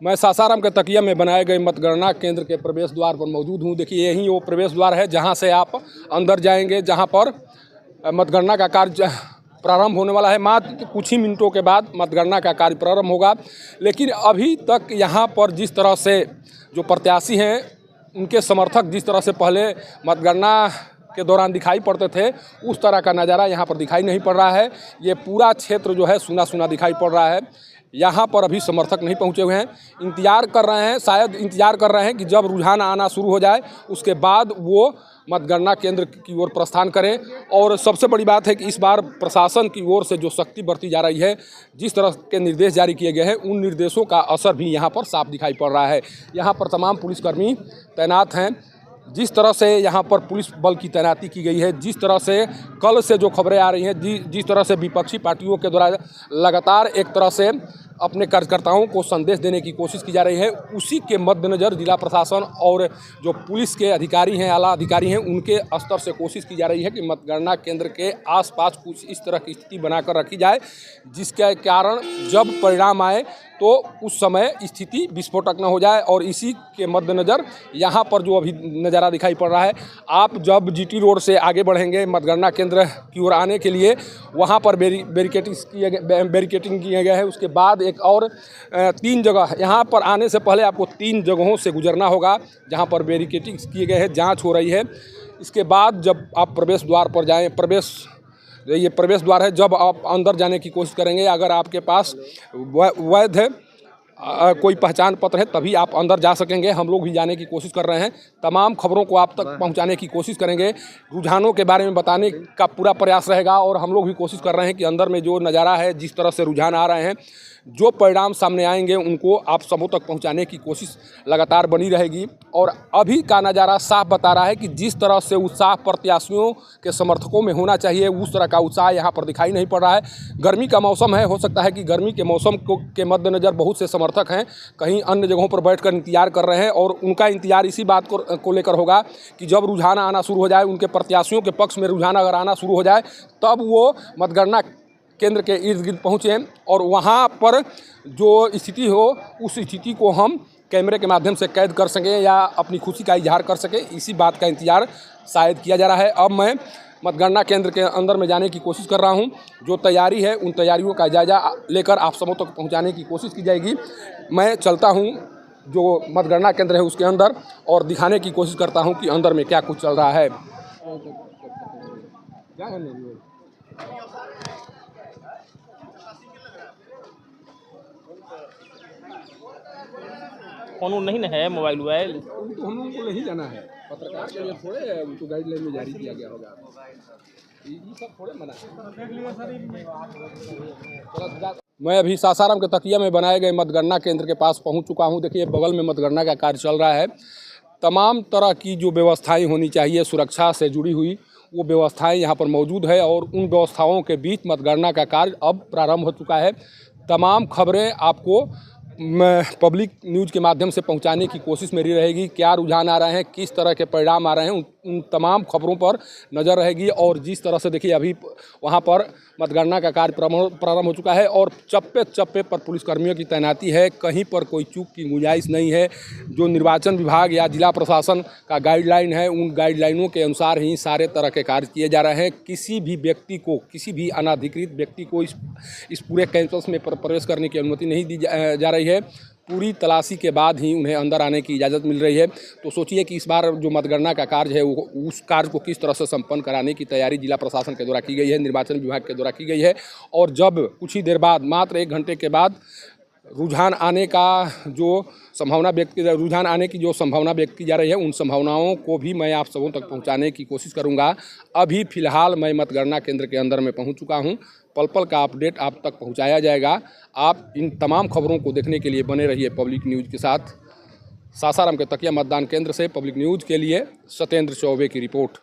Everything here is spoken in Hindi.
मैं सासाराम के तकिया में बनाए गए मतगणना केंद्र के प्रवेश द्वार पर मौजूद हूं। देखिए यही वो प्रवेश द्वार है जहां से आप अंदर जाएंगे, जहां पर मतगणना का कार्य प्रारंभ होने वाला है। मात्र कुछ ही मिनटों के बाद मतगणना का कार्य प्रारंभ होगा। लेकिन अभी तक यहां पर जिस तरह से जो प्रत्याशी हैं उनके समर्थक जिस तरह से पहले मतगणना के दौरान दिखाई पड़ते थे, उस तरह का नज़ारा यहाँ पर दिखाई नहीं पड़ रहा है। ये पूरा क्षेत्र जो है सूना सूना दिखाई पड़ रहा है। यहाँ पर अभी समर्थक नहीं पहुँचे हुए हैं, इंतज़ार कर रहे हैं, शायद इंतज़ार कर रहे हैं कि जब रुझान आना शुरू हो जाए उसके बाद वो मतगणना केंद्र की ओर प्रस्थान करें। और सबसे बड़ी बात है कि इस बार प्रशासन की ओर से जो सख्ती बरती जा रही है, जिस तरह के निर्देश जारी किए गए हैं, उन निर्देशों का असर भी यहाँ पर साफ दिखाई पड़ रहा है। यहाँ पर तमाम पुलिसकर्मी तैनात हैं। जिस तरह से यहाँ पर पुलिस बल की तैनाती की गई है, जिस तरह से कल से जो खबरें आ रही हैं, जिस तरह से विपक्षी पार्टियों के द्वारा लगातार एक तरह से अपने कार्यकर्ताओं को संदेश देने की कोशिश की जा रही है, उसी के मद्देनज़र जिला प्रशासन और जो पुलिस के अधिकारी हैं, आला अधिकारी हैं, उनके स्तर से कोशिश की जा रही है कि मतगणना केंद्र के आसपास कुछ इस तरह की स्थिति बनाकर रखी जाए, जिसके कारण जब परिणाम आए तो उस समय स्थिति विस्फोटक न हो जाए। और इसी के मद्देनज़र यहाँ पर जो अभी नज़ारा दिखाई पड़ रहा है, आप जब जीटी रोड से आगे बढ़ेंगे मतगणना केंद्र की ओर आने के लिए, वहाँ पर बैरिकेटिंग किया गया है। उसके बाद एक और 3 जगह, यहाँ पर आने से पहले आपको 3 जगहों से गुजरना होगा जहाँ पर बैरिकेटिंग किए गए हैं, जाँच हो रही है। इसके बाद जब आप प्रवेश द्वार पर जाएँ, ये प्रवेश द्वार है, जब आप अंदर जाने की कोशिश करेंगे, अगर आपके पास वैध कोई पहचान पत्र है तभी आप अंदर जा सकेंगे। हम लोग भी जाने की कोशिश कर रहे हैं, तमाम खबरों को आप तक पहुंचाने की कोशिश करेंगे, रुझानों के बारे में बताने का पूरा प्रयास रहेगा। और हम लोग भी कोशिश कर रहे हैं कि अंदर में जो नज़ारा है, जिस तरह से रुझान आ रहे हैं, जो परिणाम सामने आएंगे उनको आप सबों तक पहुंचाने की कोशिश लगातार बनी रहेगी। और अभी का नज़ारा साफ बता रहा है कि जिस तरह से उत्साह प्रत्याशियों के समर्थकों में होना चाहिए, उस तरह का उत्साह यहाँ पर दिखाई नहीं पड़ रहा है। गर्मी का मौसम है, हो सकता है कि गर्मी के मौसम के मद्देनज़र बहुत से समर्थक हैं कहीं अन्य जगहों पर बैठकर इंतजार कर रहे हैं, और उनका इंतजार इसी बात को लेकर होगा कि जब रुझान आना शुरू हो जाए, उनके प्रत्याशियों के पक्ष में रुझान अगर आना शुरू हो जाए, तब वो मतगणना केंद्र के इर्द गिर्द पहुँचें और वहाँ पर जो स्थिति हो, उस स्थिति को हम कैमरे के माध्यम से कैद कर सकें या अपनी खुशी का इजहार कर सकें, इसी बात का इंतजार शायद किया जा रहा है। अब मैं मतगणना केंद्र के अंदर में जाने की कोशिश कर रहा हूं। जो तैयारी है, उन तैयारियों का जायजा लेकर आप सबों तक पहुंचाने की कोशिश की जाएगी। मैं चलता हूं जो मतगणना केंद्र है उसके अंदर और दिखाने की कोशिश करता हूं कि अंदर में क्या कुछ चल रहा है। फोन नहीं ना है, मोबाइल तो हम लोगों को नहीं जाना है, पत्रकार के लिए थोड़े उनको गाइडलाइन में जारी किया गया होगा, ये सब थोड़े मना है। मैं अभी सासाराम के तकिया में बनाए गए मतगणना केंद्र के पास पहुंच चुका हूं। देखिए बगल में मतगणना का कार्य चल रहा है। तमाम तरह की जो व्यवस्थाएं होनी चाहिए सुरक्षा से जुड़ी हुई, वो व्यवस्थाएं यहाँ पर मौजूद है और उन व्यवस्थाओं के बीच मतगणना का कार्य अब प्रारंभ हो चुका है। तमाम खबरें आपको पब्लिक न्यूज़ के माध्यम से पहुंचाने की कोशिश मेरी रहेगी। क्या रुझान आ रहे हैं, किस तरह के परिणाम आ रहे हैं, उन तमाम खबरों पर नज़र रहेगी। और जिस तरह से देखिए अभी वहां पर मतगणना का कार्य प्रारंभ हो चुका है और चप्पे चप्पे पर पुलिसकर्मियों की तैनाती है, कहीं पर कोई चूक की गुंजाइश नहीं है। जो निर्वाचन विभाग या जिला प्रशासन का गाइडलाइन है, उन गाइडलाइनों के अनुसार ही सारे तरह के कार्य किए जा रहे हैं। किसी भी व्यक्ति को, किसी भी अनाधिकृत व्यक्ति को इस पूरे कैंपस में प्रवेश करने की अनुमति नहीं दी जा रही है। पूरी तलाशी के बाद ही उन्हें अंदर आने की इजाज़त मिल रही है। तो सोचिए कि इस बार जो मतगणना का कार्य है, वो उस कार्य को किस तरह से संपन्न कराने की तैयारी जिला प्रशासन के द्वारा की गई है, निर्वाचन विभाग के द्वारा की गई है। और जब कुछ ही देर बाद, मात्र 1 घंटे के बाद रुझान आने की जो संभावना व्यक्त की जा रही है, उन संभावनाओं को भी मैं आप सबों तक पहुंचाने की कोशिश करूंगा। अभी फ़िलहाल मैं मतगणना केंद्र के अंदर में पहुंच चुका हूं। पल पल का अपडेट आप तक पहुंचाया जाएगा। आप इन तमाम खबरों को देखने के लिए बने रहिए पब्लिक न्यूज़ के साथ। सासाराम के तकिया मतदान केंद्र से पब्लिक न्यूज़ के लिए सत्येंद्र चौबे की रिपोर्ट।